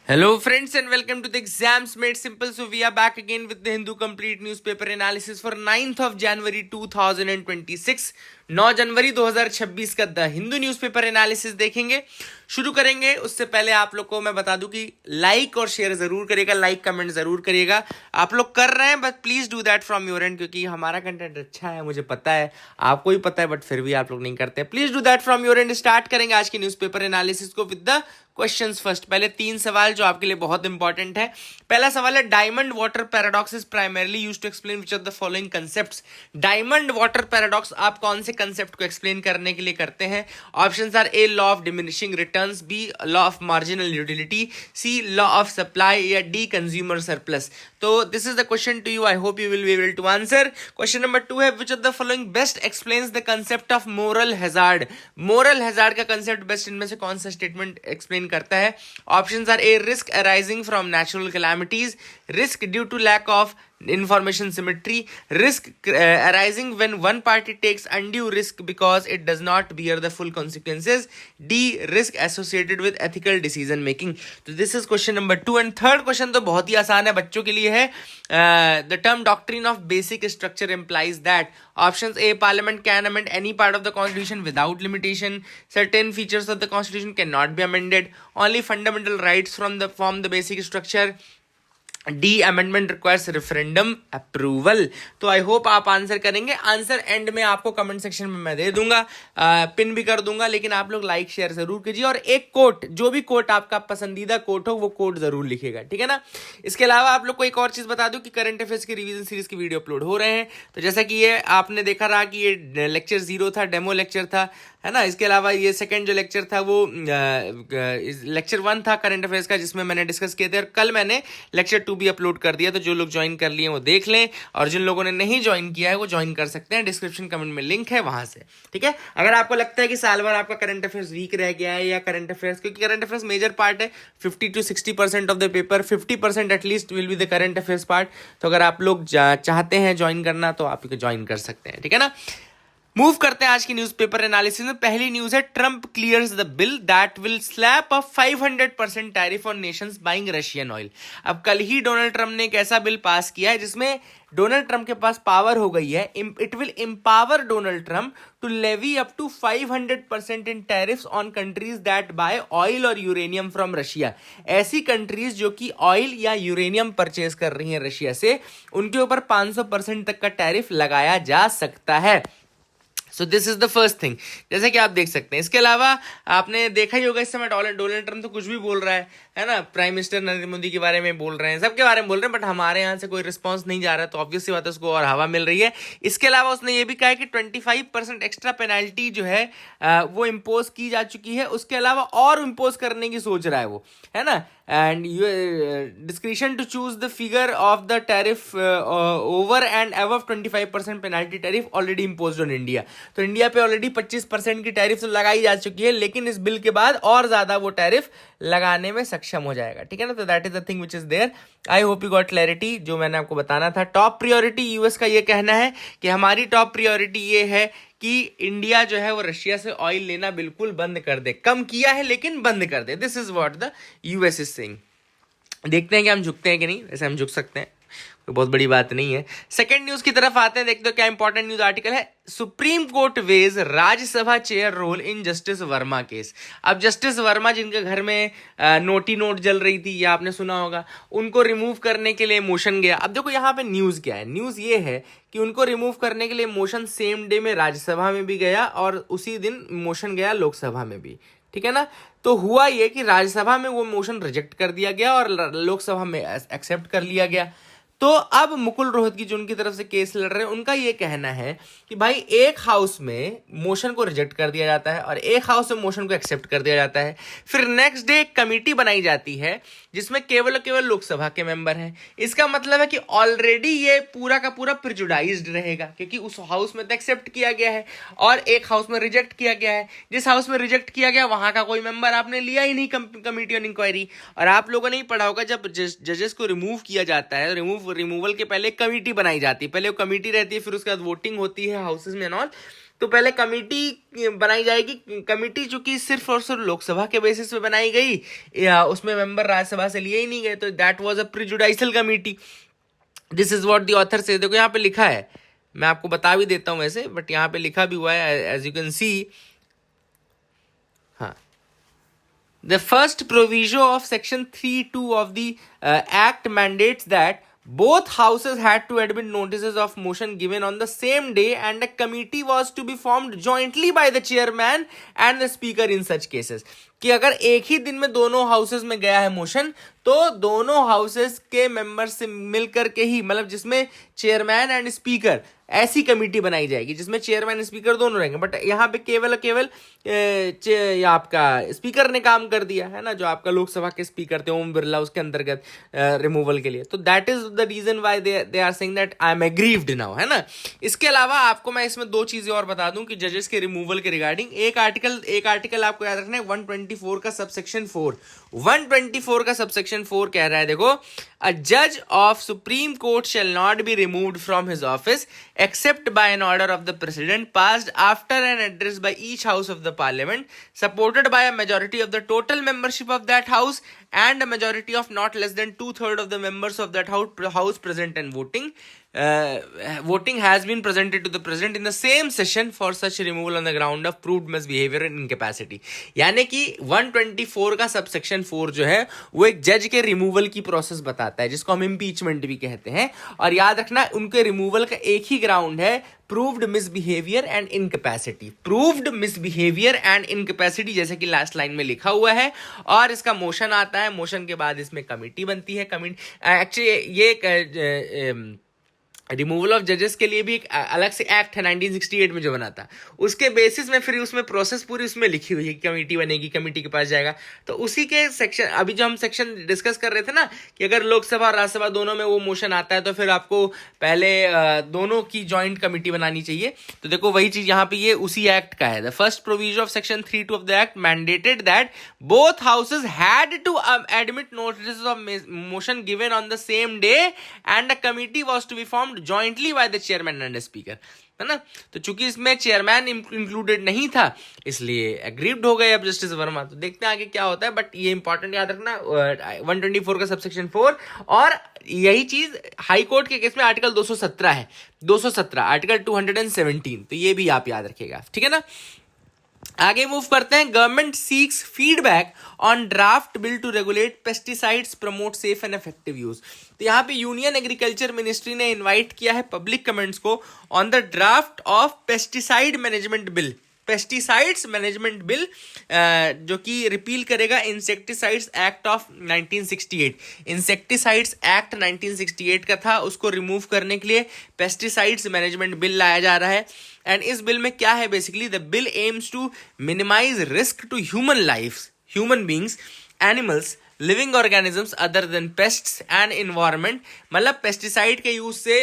Hello friends and welcome to the Exams Made Simple. So we are back again with the Hindu Complete Newspaper Analysis for 9th of January 2026. 9 जनवरी 2026 का the Hindu newspaper analysis देखेंगे। शुरू करेंगे उससे पहले आप लोग को मैं बता दूं कि लाइक और शेयर जरूर करिएगा, लाइक कमेंट जरूर करिएगा। आप लोग कर रहे हैं but please do that from your and, क्योंकि हमारा कंटेंट अच्छा है, मुझे पता है, आपको भी पता है, बट फिर भी आप लोग नहीं करते। Please do that from your and. Start करेंगे आज की न्यूज़पेपर एनालिसिस को विद द क्वेश्चंस फर्स्ट। पहले 3 सवाल जो आपके लिए बहुत इंपॉर्टेंट है। पहला सवाल है, diamond water paradox is primarily used to explain which of the following concepts. Diamond water paradox आप कौन से कांसेप्ट को एक्सप्लेन करने के लिए करते हैं? Options are A law of diminishing returns, B law of marginal utility, C law of supply, या डी कंज्यूमर सरप्लस। तो this is the question to you, I hope you will be able to answer. Question number 2 है, which of the following best explains the concept of moral hazard. Moral hazard का concept best इनमें से कौन सा statement explain करता है? Options are A risk arising from natural calamities, risk due to lack of information symmetry, risk arising when one party takes undue risk because it does not bear the full consequences, D risk associated with ethical decision making. तो this is question number 2 and third question तो बहुत ही आसान है, बच्चों के लिए है। The term doctrine of basic structure implies that options A, parliament can amend any part of the constitution without limitation, certain features of the constitution cannot be amended, only fundamental rights form the basic structure, D amendment requires referendum approval. तो I hope आप answer करेंगे। Answer and में आपको comment section में मैं दे दूंगा, pin भी कर दूंगा, लेकिन आप लोग लाइक शेयर जरूर कीजिए और एक कोट, जो भी कोट आपका पसंदीदा कोट हो वो कोट जरूर लिखिएगा, ठीक है ना। इसके अलावा आप लोग को एक और चीज बता दूं कि करंट अफेयर्स की रिवीजन सीरीज की वीडियो अपलोड हो रहे हैं। तो जैसा कि ये आपने देखा रहा कि ये लेक्चर 0 था, डेमो लेक्चर था, है ना। इसके अलावा ये सेकंड जो लेक्चर था वो लेक्चर 1 था करंट अफेयर्स का, जिसमें मैंने डिस्कस किए थे, और कल मैंने लेक्चर 2 भी अपलोड कर दिया। तो जो लोग ज्वाइन कर लिए वो देख लें, और जिन लोगों ने नहीं ज्वाइन किया है वो ज्वाइन कर सकते हैं, डिस्क्रिप्शन कमेंट में लिंक है वहां से, ठीक है। अगर आपको लगता है कि साल भर आपका करंट अफेयर्स वीक रह गया है, या करंट अफेयर्स, क्योंकि करंट अफेयर्स मेजर पार्ट है, 50 to 60% of the paper, 50% at least will be the current affairs part. तो अगर आप लोग चाहते हैं ज्वाइन करना तो आप ज्वाइन कर सकते हैं, ठीक है ना। मूव करते हैं आज की न्यूज़पेपर एनालिसिस में। पहली न्यूज है, Trump clears the bill that will slab a 500% tariff on Nations buying Russian oil. अब कल ही डोनाल्ड ट्रंप ने एक ऐसा बिल पास किया है जिसमें डोनाल्ड ट्रंप के पास पावर हो गई है, it will empower Donald Trump to levy up to 500% in tariffs on countries that buy oil और यूरेनियम फ्रॉम रशिया। ऐसी कंट्रीज जो कि ऑयल या यूरेनियम परचेज कर रही हैं रशिया से, उनके ऊपर 500% तक का टैरिफ लगाया जा सकता है। So this is the first thing, जैसे कि आप देख सकते हैं। इसके अलावा आपने देखा ही होगा इस समय डोनाल्ड ट्रंप तो कुछ भी बोल रहा है ना, प्राइम मिनिस्टर नरेंद्र मोदी के बारे में बोल रहे हैं, सबके बारे में बोल रहे हैं, बट हमारे यहाँ से कोई रिस्पांस नहीं जा रहा है, तो ऑब्वियस सी बात है उसको और हवा मिल रही है। इसके अलावा उसने ये भी कहा है कि 25% एक्स्ट्रा पेनाल्टी जो है वो इम्पोज की जा चुकी है, उसके अलावा और इम्पोज करने की सोच रहा है वो, है ना। And discretion to choose the figure of the tariff over and above 25% penalty tariff already imposed on India. तो इंडिया पे ऑलरेडी 25% की टैरिफ तो लगाई जा चुकी है, लेकिन इस बिल के बाद और ज्यादा वो टैरिफ लगाने में सक्षम हो जाएगा, ठीक है ना। तो that is the thing which is there. I hope you got clarity, जो मैंने आपको बताना था। टॉप प्रियोरिटी यूएस का ये कहना है कि हमारी टॉप प्रियोरिटी ये है कि इंडिया जो है वो रशिया से ऑयल लेना बिल्कुल बंद कर दे। कम किया है लेकिन बंद कर दे। This is what the US is saying. देखते हैं कि हम झुकते हैं कि नहीं, वैसे हम झुक सकते हैं, कोई बहुत बड़ी बात नहीं है। सेकंड न्यूज की तरफ आते हैं, देखते हो क्या इंपॉर्टेंट न्यूज आर्टिकल है। Supreme court weighs Rajya Sabha chair role in justice Verma case. अब जस्टिस वर्मा जिनके घर में नोटी नोट जल रही थी, या आपने सुना होगा, उनको रिमूव करने के लिए मोशन गया। अब देखो यहाँ पे न्यूज क्या है, न्यूज ये है कि उनको रिमूव करने के लिए मोशन सेम डे में राज्यसभा में भी गया और उसी दिन मोशन गया लोकसभा में भी, ठीक है ना। तो हुआ ये कि राज्यसभा में वो मोशन रिजेक्ट कर दिया गया और लोकसभा में एक्सेप्ट कर लिया गया। तो अब मुकुल रोहतगी जो उनकी तरफ से केस लड़ रहे हैं, उनका ये कहना है कि भाई एक हाउस में मोशन को रिजेक्ट कर दिया जाता है और एक हाउस में मोशन को एक्सेप्ट कर दिया जाता है, फिर नेक्स्ट डे एक कमेटी बनाई जाती है जिसमें केवल लोकसभा के मेंबर हैं। इसका मतलब है कि ऑलरेडी ये पूरा का पूरा प्रिजुडाइज्ड रहेगा, क्योंकि उस हाउस में तो एक्सेप्ट किया गया है और एक हाउस में रिजेक्ट किया गया है। जिस हाउस में रिजेक्ट किया गया वहां का कोई मेंबर आपने लिया ही नहीं कमेटी ऑन इंक्वायरी। और आप लोगों ने ही पढ़ा होगा, जब जजेस को रिमूव किया जाता है, रिमूवल के पहले कमेटी बनाई जाती है, पहले वो कमेटी रहती है, फिर उसके बाद वोटिंग होती है हाउसेस में ऑल, तो पहले कमेटी बनाई जाएगी। कमेटी चूंकि सिर्फ और सिर्फ लोकसभा के बेसिस पे बनाई गई, उसमें मेंबर राज्यसभा से लिए ही नहीं गए, तो that was a prejudicial committee. This is what the author says, देखो यहाँ पे लिखा है, मैं आपको बता भी देता हूँ वैसे, बट यहाँ पे लिखा भी हुआ है एज यू कैन सी। हाँ, the first proviso of section 3(2) of the act mandates that both houses had to admit notices of motion given on the same day, and a committee was to be formed jointly by the chairman and the speaker in such cases. कि अगर एक ही दिन में दोनों houses में गया है motion, तो दोनों हाउसेस के मेंबर्स से मिलकर के ही, मतलब जिसमें चेयरमैन एंड स्पीकर, ऐसी कमेटी बनाई जाएगी जिसमें चेयरमैन स्पीकर दोनों रहेंगे। बट यहाँ पे केवल आपका स्पीकर ने काम कर दिया है ना, जो आपका लोकसभा के स्पीकर थे ओम बिरला, उसके अंतर्गत रिमूवल के लिए। तो that is the reason why they are saying that I am aggrieved now, है ना। इसके अलावा आपको मैं इसमें दो चीजें और बता दूं कि जजेस के रिमूवल के रिगार्डिंग एक आर्टिकल आपको याद रखना है, 124 का सबसेक्शन 4। 124 का सबसेक्शन 4 कह रहा है, देखो, अ जज of supreme court shall not be removed from his office except by an order of the president passed after an address by each house of the parliament, supported by a majority of the total membership of that house and a majority of not less than 2/3 of the members of that house present and voting. Voting has been presented to the president in the same session for such removal on the ground of proved misbehavior and incapacity. यानी कि 124 का subsection 4 जो है वो एक जज के removal की प्रोसेस बताता है, जिसको हम इम्पीचमेंट भी कहते हैं। और याद रखना, उनके रिमूवल का एक ही ग्राउंड है, proved misbehaviour and incapacity. Proved misbehaviour and incapacity, जैसे कि लास्ट लाइन में लिखा हुआ है। और इसका मोशन आता है, मोशन के बाद इसमें कमेटी बनती है। एक्चुअली ये रिमूवल ऑफ जजेस के लिए भी एक अलग से एक्ट है 1968 में जो बना था, उसके बेसिस में फिर उसमें प्रोसेस पूरी उसमें लिखी हुई है कि कमेटी बनेगी, कमेटी के पास जाएगा। तो उसी के सेक्शन, अभी जो हम सेक्शन डिस्कस कर रहे थे ना, कि अगर लोकसभा और राज्यसभा दोनों में वो मोशन आता है तो फिर आपको पहले दोनों की जॉइंट कमेटी बनानी चाहिए। तो देखो वही चीज यहाँ पे ये उसी एक्ट का है। The first provision of section 3(2) of the act mandated that both houses had to admit notice of motion given on the same day and a committee was to be formed jointly by the chairman and speaker, है ना। तो चूंकि इसमें chairman included नहीं था, इसलिए aggrieved हो गए अब जस्टिस वर्मा। तो देखते हैं आगे क्या होता है, बट ये इंपॉर्टेंट याद रखना, 124 का सबसेक्शन 4। और यही चीज हाई कोर्ट के केस में आर्टिकल 217 है, 217 आर्टिकल 217, तो ये भी आप याद रखिएगा, ठीक है ना। आगे मूव करते हैं। Government seeks feedback on draft bill to regulate pesticides, promote safe and effective use. तो यहाँ पे यूनियन एग्रीकल्चर मिनिस्ट्री ने इनवाइट किया है पब्लिक कमेंट्स को on the draft of pesticide management bill. Pesticides management bill जो कि रिपील करेगा insecticides act of 1968। Insecticides act 1968 का था, उसको रिमूव करने के लिए पेस्टिसाइड्स मैनेजमेंट बिल लाया जा रहा है। एंड इस बिल में क्या है, basically the bill aims to minimise risk to human life, human beings, animals, living organisms other than pests and environment. मतलब पेस्टिसाइड के यूज से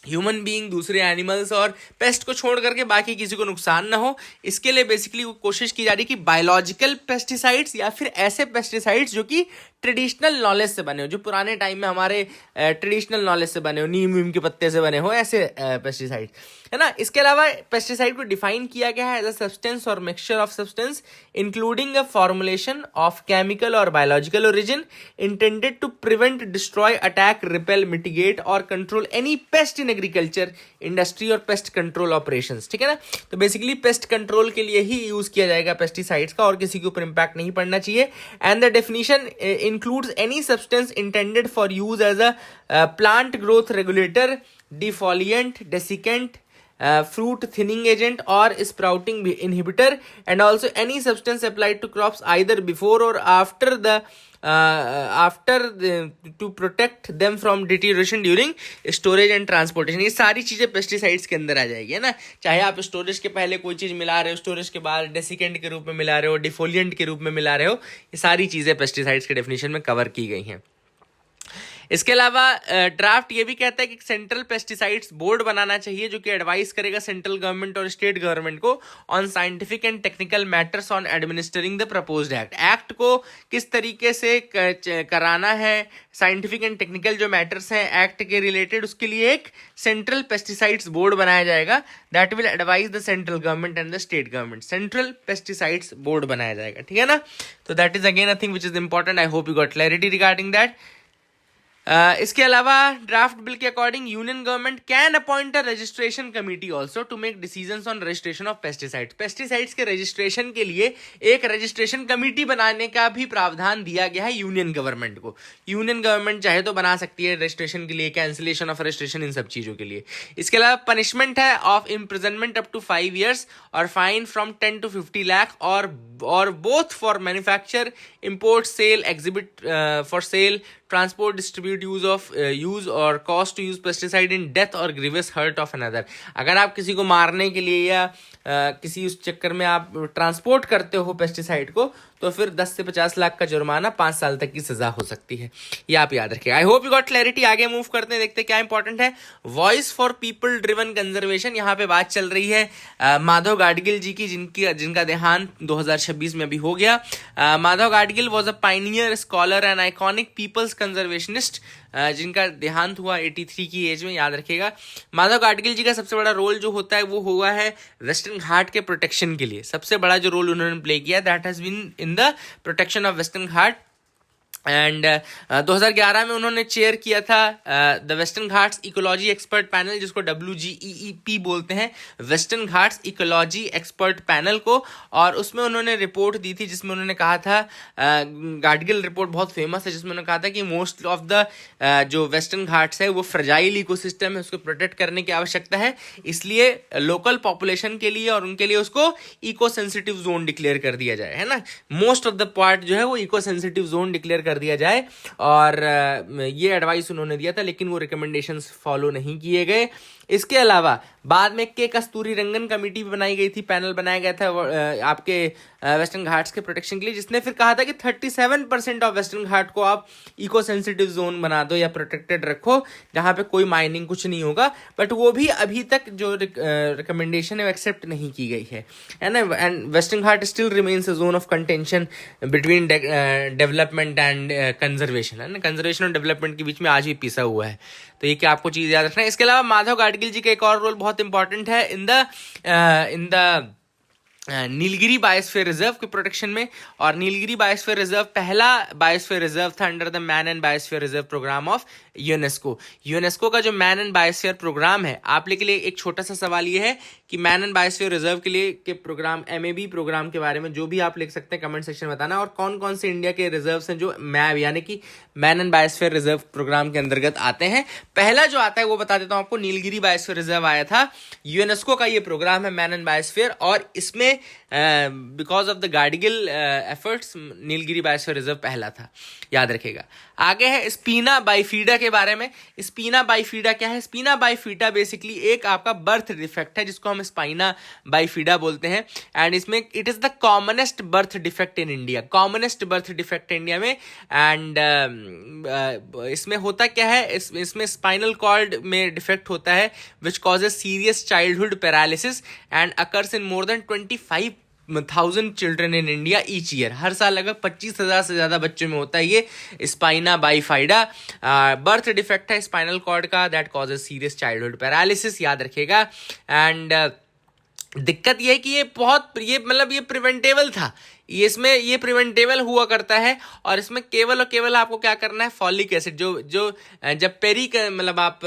ह्यूमन बीइंग, दूसरे एनिमल्स और पेस्ट को छोड़ करके बाकी किसी को नुकसान ना हो, इसके लिए बेसिकली वो कोशिश की जा रही कि बायोलॉजिकल पेस्टिसाइड्स या फिर ऐसे पेस्टिसाइड्स जो कि ट्रेडिशनल नॉलेज से बने हो, जो पुराने टाइम में हमारे ट्रेडिशनल नॉलेज से बने हो, नीम वीम के पत्ते से बने हो, ऐसे पेस्टिसाइड, है ना। इसके अलावा पेस्टिसाइड को डिफाइन किया गया है एज अ सब्सटेंस और mixture of substance including a formulation of chemical और biological origin intended to prevent, destroy, attack, repel, mitigate और control any pest in agriculture industry और पेस्ट कंट्रोल ऑपरेशंस, ठीक है ना। तो बेसिकली पेस्ट कंट्रोल के लिए ही यूज किया जाएगा पेस्टिसाइड्स का, और किसी के ऊपर इंपैक्ट नहीं पड़ना चाहिए। And the definition includes any substance intended for use as a plant growth regulator, defoliant, desiccant, fruit thinning agent or sprouting inhibitor, and also any substance applied to crops either before or after to protect them from deterioration during storage and transportation। ये सारी चीजें pesticides के अंदर आ जाएगी, है ना। चाहे आप स्टोरेज के पहले कोई चीज मिला रहे हो, स्टोरेज के बाद डेसिकेंट के रूप में मिला रहे हो, डिफोलिएंट के रूप में मिला रहे हो, ये सारी चीजें पेस्टिसाइड्स के डेफिनेशन में कवर की गई हैं। इसके अलावा ड्राफ्ट ये भी कहता है कि सेंट्रल पेस्टिसाइड्स बोर्ड बनाना चाहिए जो कि एडवाइस करेगा सेंट्रल गवर्नमेंट और स्टेट गवर्नमेंट को on scientific and technical matters on administering the proposed act को किस तरीके से कराना है, साइंटिफिक एंड टेक्निकल जो मैटर्स हैं एक्ट के रिलेटेड, उसके लिए एक सेंट्रल पेस्टिसाइड्स बोर्ड बनाया जाएगा that will advise the central government and the state government. Central pesticides board बनाया जाएगा, ठीक है ना। तो that is again a thing which is important. I hope you got clarity regarding that. इसके अलावा ड्राफ्ट बिल के according union government can appoint a registration committee also to make decisions on registration of pesticides. Pesticides के registration के लिए एक registration committee बनाने का भी प्रावधान दिया गया है यूनियन गवर्नमेंट को। यूनियन गवर्नमेंट चाहे तो बना सकती है रजिस्ट्रेशन के लिए, कैंसिलेशन ऑफ रजिस्ट्रेशन, इन सब चीजों के लिए। इसके अलावा पनिशमेंट है of imprisonment up to 5 years और फाइन फ्रॉम 10 to 50 lakh और both for manufacture, import, sale, exhibit for sale, transport, distribute, use और cost to use pesticide in death और ग्रीवियस हर्ट ऑफ अनदर। अगर आप किसी को मारने के लिए या किसी उस चक्कर में आप ट्रांसपोर्ट करते हो पेस्टिसाइड को, तो फिर 10 से 50 लाख का जुर्माना, 5 साल तक की सजा हो सकती है। ये आप याद रखिए। आई होप यू गॉट क्लैरिटी। आगे मूव करते हैं, देखते हैं क्या इंपॉर्टेंट है। Voice for people driven conservation, यहाँ पे बात चल रही है माधव गाडगिल जी की, जिनका देहांत 2026 में अभी हो गया। Madhav Gadgil was a pioneer, scholar and iconic people's conservationist, जिनका देहांत हुआ 83 की एज में, याद रखिएगा। माधव गाडगिल जी का सबसे बड़ा रोल जो होता है वो हुआ है वेस्टर्न घाट के प्रोटेक्शन के लिए। सबसे बड़ा जो रोल उन्होंने प्ले किया that has been in the protection of western Ghat. And 2011 में उन्होंने चेयर किया था the western Ghats ecology expert panel, जिसको WGEEP बोलते हैं, western Ghats ecology expert panel को। और उसमें उन्होंने रिपोर्ट दी थी जिसमें उन्होंने कहा था, गाडगिल रिपोर्ट बहुत फेमस है, जिसमें उन्होंने कहा था कि मोस्ट ऑफ द जो वेस्टर्न घाट्स है वो फ्रेजाइल इकोसिस्टम है, उसको प्रोटेक्ट करने की आवश्यकता है। इसलिए लोकल पॉपुलेशन के लिए और उनके लिए उसको इको सेंसिटिव जोन डिक्लेयर कर दिया जाए, है ना। मोस्ट ऑफ द पार्ट जो है वो इको सेंसिटिव जोन डिक्लेयर दिया जाए। और ये एडवाइस उन्होंने दिया था, लेकिन वो रिकमेंडेशंस फॉलो नहीं किए गए। इसके अलावा बाद में के कस्तूरी रंगन कमेटी बनाई गई थी, पैनल बनाया गया था आपके वेस्टर्न घाट्स के प्रोटेक्शन के लिए, जिसने फिर कहा था कि 37% ऑफ वेस्टर्न घाट को आप इको सेंसिटिव जोन बना दो या प्रोटेक्टेड रखो, जहां पे कोई माइनिंग कुछ नहीं होगा। बट वो भी अभी तक जो रिकमेंडेशन है वो एक्सेप्ट नहीं की गई है ना। And western Ghat still remains a zone of contention between development and conservation, है ना। कंजर्वेशन और डेवलपमेंट के बीच में आज भी पिसा हुआ है। तो ये क्या आपको चीज याद रखना है। इसके अलावा माधव गाडगिल जी का एक और रोल बहुत इंपॉर्टेंट है in the Nilgiri biosphere reserve के प्रोटेक्शन में। और नीलगिरी बायोस्फीयर रिजर्व पहला बायोस्फीयर रिजर्व था under the man and biosphere reserve programme of UNESCO. UNESCO का जो मैन एंड बायोस्फीयर प्रोग्राम है, आप लोग के लिए एक छोटा सा सवाल ये है कि मैन एंड बायोस्फीयर रिजर्व के लिए के प्रोग्राम, MAB प्रोग्राम के बारे में जो भी आप लिख सकते हैं कमेंट सेक्शन में बताना, और कौन कौन से इंडिया के रिजर्व्स हैं जो मैब यानी कि man and biosphere reserve programme के अंतर्गत आते हैं। पहला जो आता है वो बता देता हूं आपको, नीलगिरी बायोस्फीयर रिजर्व आया था। यूनेस्को का ये प्रोग्राम है मैन एंड बायोस्फीयर, और इसमें because of the Gadgil efforts Nilgiri biosphere reserve पहला था, याद रखेगा। आगे है स्पीना बाइफीडा के बारे में। स्पीना बाइफीडा क्या है? स्पीना बाइफीडा बेसिकली एक आपका बर्थ डिफेक्ट है जिसको हम स्पाइना बाइफीडा बोलते हैं। एंड इसमें it is the commonest birth defect in India, commonest birth defect India में। एंड इसमें होता क्या है, इसमें स्पाइनल कॉर्ड में डिफेक्ट होता है which causes serious childhood paralysis and occurs in more than 25,000 children in India each year. हर साल लगभग 25,000 से ज्यादा बच्चों में होता है ये स्पाइना बाइफाइडा। बर्थ डिफेक्ट है स्पाइनल कॉर्ड का that causes serious childhood paralysis, याद रखिएगा। एंड दिक्कत ये है कि ये प्रिवेंटेबल था, इसमें ये प्रिवेंटेबल हुआ करता है। और इसमें केवल और केवल आपको क्या करना है, फॉलिक एसिड जो जब आप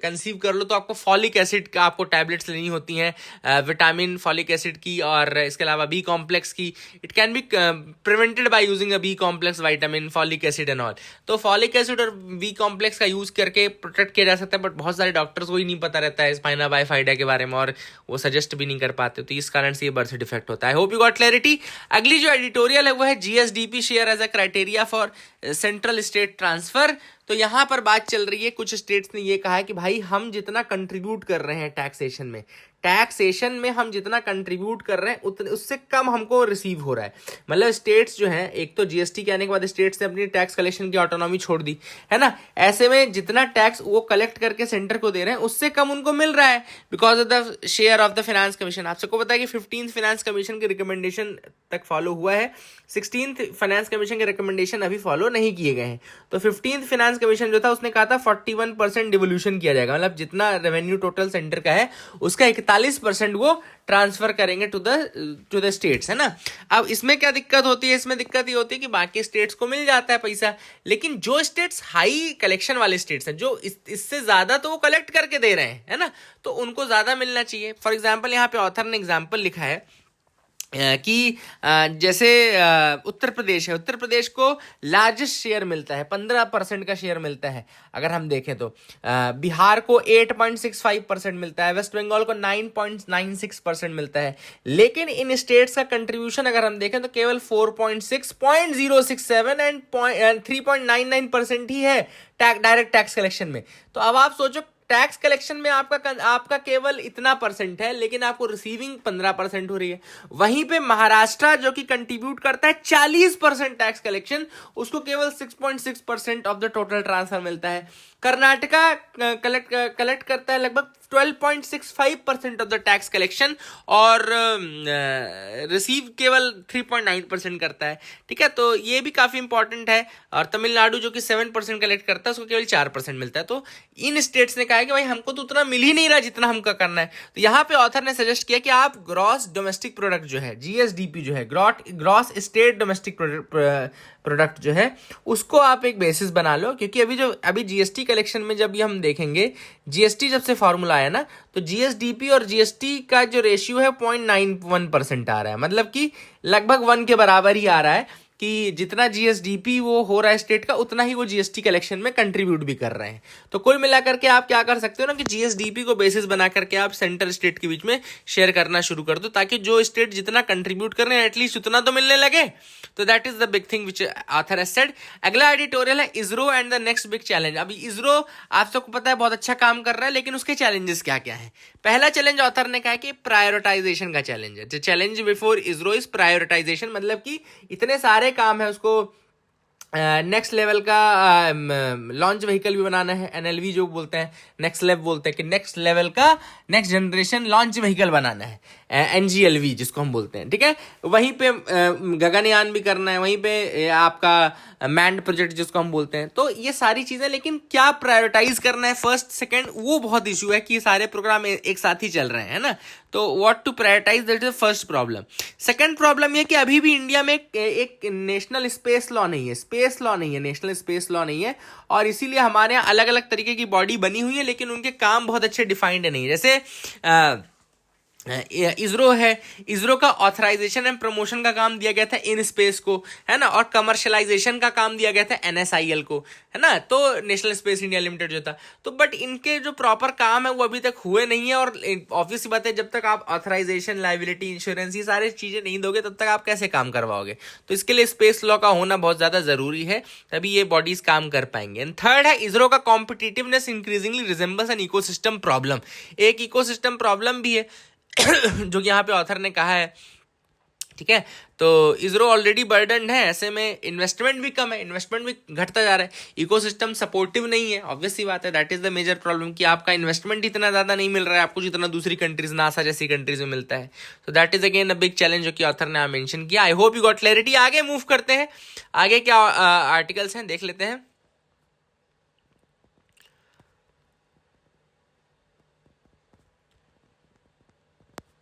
कंसीव कर लो तो आपको फॉलिक एसिड का आपको टैबलेट्स लेनी होती हैं, विटामिन फॉलिक एसिड की, और इसके अलावा बी कॉम्प्लेक्स की। It can be prevented by using a B complex vitamin, folic acid and all. तो फॉलिक एसिड और बी कॉम्प्लेक्स का यूज करके प्रोटेक्ट किया जा सकता है, बट बहुत सारे डॉक्टर्स को ही नहीं पता रहता है स्पाइना बाइफाइडा के बारे में, और वो सजेस्ट भी नहीं कर पाते, तो इस कारण से ये बर्थ डिफेक्ट होता है। Hope you got clarity. अगली जो एडिटोरियल है वो है GSDP share as a criteria for central state transfer. तो यहां पर बात चल रही है, कुछ स्टेट्स ने ये कहा है कि भाई हम जितना कंट्रीब्यूट कर रहे हैं टैक्सेशन में, टैक्सेशन में हम जितना कंट्रीब्यूट कर रहे हैं उतने उससे कम हमको रिसीव हो रहा है। मतलब स्टेट्स जो हैं, एक तो जीएसटी के आने के बाद स्टेट्स ने अपनी टैक्स कलेक्शन की ऑटोनॉमी छोड़ दी है ना, ऐसे में जितना टैक्स वो कलेक्ट करके सेंटर को दे रहे हैं उससे कम उनको मिल रहा है because of the share of the finance commission. आप सबको पता है कि 15th फाइनेंस कमीशन की रिकमेंडेशन तक फॉलो हुआ है, 16th फाइनेंस कमीशन के रिकमेंडेशन अभी फॉलो नहीं किए गए हैं। तो 15th फाइनेंस कमीशन जो था उसने कहा था 41% डिवोल्यूशन किया जाएगा, मतलब जितना रेवेन्यू टोटल सेंटर का है उसका 41% वो ट्रांसफर करेंगे टू द स्टेट्स, है ना। अब इसमें क्या दिक्कत होती है, इसमें दिक्कत ये होती है कि बाकी स्टेट्स को मिल जाता है पैसा, लेकिन जो स्टेट्स हाई कलेक्शन वाले स्टेट्स हैं, जो इससे ज्यादा तो वो कलेक्ट करके दे रहे हैं, है ना, तो उनको ज्यादा मिलना चाहिए। फॉर एग्जाम्पल यहाँ पे ऑथर ने एग्जाम्पल लिखा है कि जैसे उत्तर प्रदेश है, उत्तर प्रदेश को लार्जेस्ट शेयर मिलता है, 15% का शेयर मिलता है अगर हम देखें तो। बिहार को 8.65% मिलता है, वेस्ट बंगाल को 9.96% मिलता है, लेकिन इन स्टेट्स का कंट्रीब्यूशन अगर हम देखें तो केवल 4.6, 0.067 एंड 3.99% ही है डायरेक्ट टैक्स कलेक्शन में। तो अब आप सोचो टैक्स कलेक्शन में आपका केवल इतना परसेंट है, लेकिन आपको रिसीविंग 15% हो रही है। वहीं पे महाराष्ट्र जो कि कंट्रीब्यूट करता है 40% टैक्स कलेक्शन, उसको केवल 6.6% ऑफ द टोटल ट्रांसफर मिलता है। कर्नाटका कलेक्ट करता है लगभग 12.65% ऑफ द टैक्स कलेक्शन और रिसीव केवल 3.9% करता है, ठीक है। तो ये भी काफी इंपॉर्टेंट है। और तमिलनाडु जो कि 7% कलेक्ट करता है उसको केवल 4% मिलता है। तो इन स्टेट्स ने कहा है कि भाई हमको तो उतना मिल ही नहीं रहा जितना हमको करना है। तो यहाँ पे ऑथर ने सजेस्ट किया कि आप ग्रॉस डोमेस्टिक प्रोडक्ट जो है, जीएसडीपी जो है, ग्रॉस स्टेट डोमेस्टिक प्रोडक्ट जो है, उसको आप एक बेसिस बना लो, क्योंकि अभी जीएसटी कलेक्शन में जब भी हम देखेंगे, जीएसटी जब से फॉर्मूला आया ना, तो जीएसडीपी और जीएसटी का जो रेशियो है 0.91% आ रहा है, मतलब कि लगभग 1 के बराबर ही आ रहा है कि जितना जीएसडीपी वो हो रहा है स्टेट का, उतना ही वो जीएसटी कलेक्शन में कंट्रीब्यूट भी कर रहे हैं। तो कुल मिलाकर के आप क्या कर सकते हो ना कि जीएसडीपी को बेसिस बना करके आप सेंटर स्टेट के बीच में शेयर करना शुरू कर दो, ताकि जो स्टेट जितना कंट्रीब्यूट कर रहे हैं एटलीस्ट उतना तो मिलने लगे। तो that is the big thing which author has said. अगला एडिटोरियल है ISRO and the next big challenge. अभी इसरो आप सबको पता है बहुत अच्छा काम कर रहा है, लेकिन उसके चैलेंजेस क्या क्या है। पहला चैलेंज ऑथर ने कहा है कि प्रायोरिटाइजेशन का चैलेंज है। Challenge before ISRO is prioritisation, मतलब कि इतने सारे काम है, उसको नेक्स्ट लेवल का लॉन्च व्हीकल भी बनाना है, एनएलवी जो बोलते हैं, नेक्स्ट लेवल बोलते हैं कि नेक्स्ट लेवल का नेक्स्ट जनरेशन लॉन्च व्हीकल बनाना है, एनजीएलवी जिसको हम बोलते हैं, ठीक है। वहीं पे गगनयान भी करना है, वहीं पे आपका मैंड प्रोजेक्ट जिसको हम बोलते हैं। तो ये सारी चीजें, लेकिन क्या प्रायोरिटाइज करना है फर्स्ट सेकंड, वो बहुत इशू है कि सारे प्रोग्राम एक साथ ही चल रहे हैं, है ना। तो what to prioritise, that is first problem. Second problem ये कि अभी भी इंडिया में एक नेशनल स्पेस लॉ नहीं है, नेशनल स्पेस लॉ नहीं है, और इसीलिए हमारे यहाँ अलग अलग तरीके की बॉडी बनी हुई है, लेकिन उनके काम बहुत अच्छे डिफाइंड नहीं है। जैसे इसरो है, इसरो का ऑथराइजेशन एंड प्रमोशन का काम दिया गया था इन स्पेस को, है ना, और कमर्शलाइजेशन का काम दिया गया था एनएसआईएल को, है ना, तो नेशनल स्पेस इंडिया लिमिटेड जो था। तो बट इनके जो प्रॉपर काम है वो अभी तक हुए नहीं है, और ऑब्वियस सी बात है जब तक आप ऑथराइजेशन, लाइबिलिटी, इंश्योरेंस, ये सारी चीजें नहीं दोगे तब तक आप कैसे काम करवाओगे। तो इसके लिए स्पेस लॉ का होना बहुत ज्यादा जरूरी है, तभी ये बॉडीज काम कर पाएंगे। एंड थर्ड है इसरो का competitiveness increasingly resembles an ecosystem problem. एक इकोसिस्टम प्रॉब्लम भी है जो कि यहाँ पे ऑथर ने कहा है, ठीक है। तो इसरो ऑलरेडी बर्डन है, ऐसे में इन्वेस्टमेंट भी कम है, इन्वेस्टमेंट भी घटता जा रहा है, इकोसिस्टम सपोर्टिव नहीं है, ऑब्वियस सी बात है। That is the major problem कि आपका इन्वेस्टमेंट इतना ज्यादा नहीं मिल रहा है आपको जितना दूसरी कंट्रीज, नासा जैसी कंट्रीज में मिलता है। तो that is again a big challenge जो कि ऑथर ने मेंशन किया। आई होप यू गॉट क्लैरिटी। आगे मूव करते हैं, आगे क्या आर्टिकल्स हैं देख लेते हैं।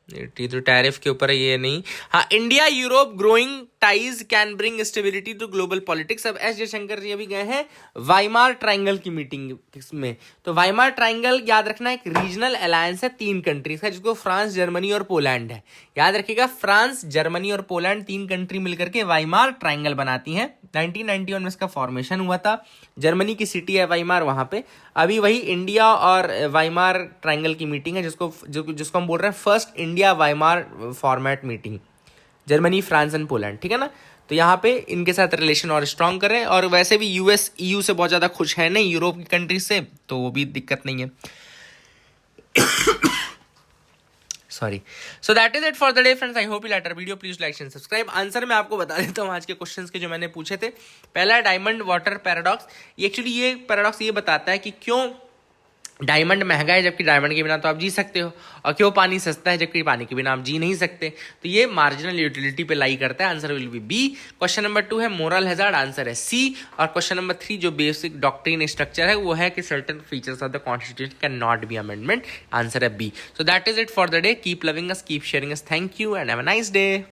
ये तो टैरिफ के ऊपर है, ये नहीं। हाँ, India Europe growing ties can bring stability to global politics. अब एस जयशंकर जी अभी गए हैं वाइमार ट्रायंगल की मीटिंग में। तो वाइमार ट्रायंगल याद रखना एक रीजनल अलायंस है 3 कंट्रीज का, जिसको फ्रांस, जर्मनी और पोलैंड है। याद रखिएगा, फ्रांस, जर्मनी और पोलैंड 3 कंट्री मिलकर के वाइमार ट्रायंगल बनाती हैं। 1991 में इसका फॉर्मेशन हुआ था। जर्मनी की सिटी है वाइमार, वहां पे अभी वही इंडिया और वाइमार ट्रायंगल की मीटिंग है, जिसको हम बोल रहे हैं first India Weimar format meeting, Germany, France and Poland, ठीक है ना। तो यहाँ पे इनके साथ रिलेशन और स्ट्रॉन्ग कर रहे हैं, और वैसे भी यूएस ईयू से बहुत ज्यादा खुश है नहीं, यूरोप की कंट्रीज से, तो वो भी दिक्कत नहीं है। Sorry. So that is it for the day friends. I hope you like our video. Please like and subscribe. Answer मैं आपको बता देता हूँ आज के क्वेश्चंस के जो मैंने पूछे थे. पहला है डायमंड वाटर पैराडॉक्स. एक्चुअली ये पैराडॉक्स ये बताता है कि क्यों डायमंड महंगा है जबकि डायमंड के बिना तो आप जी सकते हो, और क्यों पानी सस्ता है जबकि पानी के बिना आप जी नहीं सकते. तो ये मार्जिनल यूटिलिटी पे लाई करता है. Answer will be B. Question number 2 है मोरल हैजार्ड. आंसर है सी. और क्वेश्चन नंबर 3 जो बेसिक डॉक्ट्रिन स्ट्रक्चर है वो है कि certain features of the constitution can not be amendment. Answer है B. So that is it for the day. Keep loving us, keep sharing us. Thank you and have a nice day.